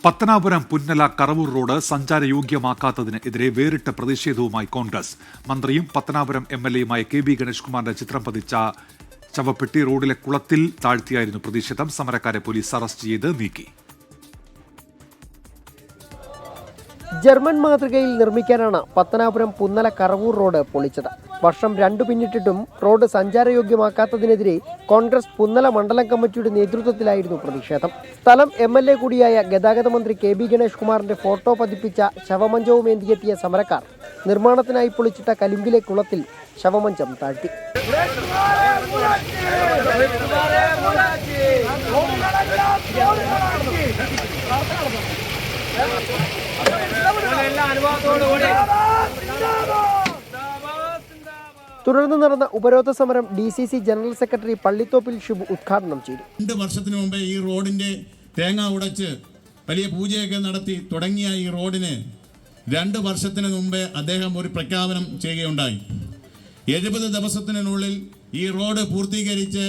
Pathanapuram Punnala Karavoor road സഞ്ചാരയോഗ്യമാക്കാത്തതിനെതിരെ വേറിട്ട പ്രതിഷേധവുമായി കോൺഗ്രസ്. മന്ത്രിയും പത്തനാപുരം എംഎൽഎയുമായ കെ.ബി. ഗണേഷ് കുമാറിന്റെ ചിത്രം പതിച്ച ശവപ്പെട്ടി റോഡിലെ കുളത്തിൽ താഴ്ത്തിയായിരുന്നു പ്രതിഷേധം. സമരക്കാരെ പോലീസ് അറസ്റ്റ് ചെയ്ത് നീക്കി. ജർമ്മൻ മാതൃകയിൽ നിർമ്മിക്കാനാണ് പത്തനാപുരം പുന്നല കറവൂർ റോഡ് പൊളിച്ചത്. വർഷം 2 പിന്നിട്ടിട്ടും റോഡ് സഞ്ചാരയോഗ്യമാക്കാത്തതിനെതിരെ കോൺഗ്രസ് പുന്നല മണ്ഡലം കമ്മിറ്റിയുടെ നേതൃത്വത്തിലായിരുന്നു പ്രതിഷേധം. സ്ഥലം എംഎൽഎ കൂടിയായ ഗതാഗത മന്ത്രി കെ.ബി. ഗണേഷ് കുമാറിന്റെ ഫോട്ടോ പതിപ്പിച്ച ശവമഞ്ചവുമേന്തിയെത്തിയ സമരക്കാർ നിർമ്മാണത്തിനായി പൊളിച്ചിട്ട കലുങ്കിലെ കുളത്തിൽ ശവമഞ്ചം താഴ്ത്തി. തുടർന്ന് നടന്ന ഉപരോധ സമരം DCC ജനറൽ സെക്രട്ടറി പള്ളിത്തോപ്പിൽ ഷിബു ഉദ്ഘാടനം ചെയ്തു. 2 വർഷത്തിന് മുമ്പേ ഈ റോഡിന്റെ തേങ്ങ ഉടച്ച് വലിയ പൂജയൊക്കെ നടത്തി തുടങ്ങിയ ഈ റോഡിന് 2 വർഷത്തിന് മുമ്പേ അദ്ദേഹം ഒരു പ്രഖ്യാപനം ചെയ്യുകയുണ്ടായി. 70 ദിവസത്തിനുള്ളിൽ ഈ റോഡ് പൂർത്തീകരിച്ച്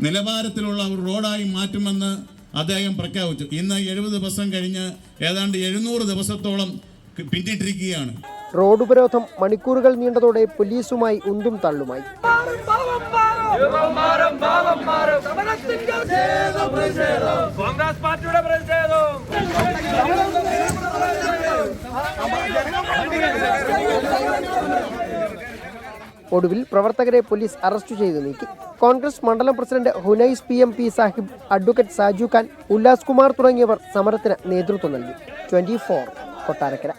നിലവാരത്തിലുള്ള ഒരു റോഡായി മാറ്റുമെന്ന് അദ്ദേഹം പ്രഖ്യാപിച്ചു. ഇന്ന് 70 ദിവസം കഴിഞ്ഞ് ഏതാണ്ട് 700 ദിവസത്തോളം പിന്നിട്ടിരിക്കുകയാണ്. റോഡ് ഉപരോധം മണിക്കൂറുകൾ നീണ്ടതോടെ പോലീസുമായി ഉന്തും തള്ളുമായി. ഒടുവിൽ പ്രവർത്തകരെ പോലീസ് അറസ്റ്റ് ചെയ്ത് നീക്കി. കോൺഗ്രസ് മണ്ഡലം president Hunais PMP Sahib, advocate Saju Khan, Ullas Kumar തുടങ്ങിയവർ സമരത്തിന് നേതൃത്വം നൽകി. 24 കൊട്ടാരക്കര.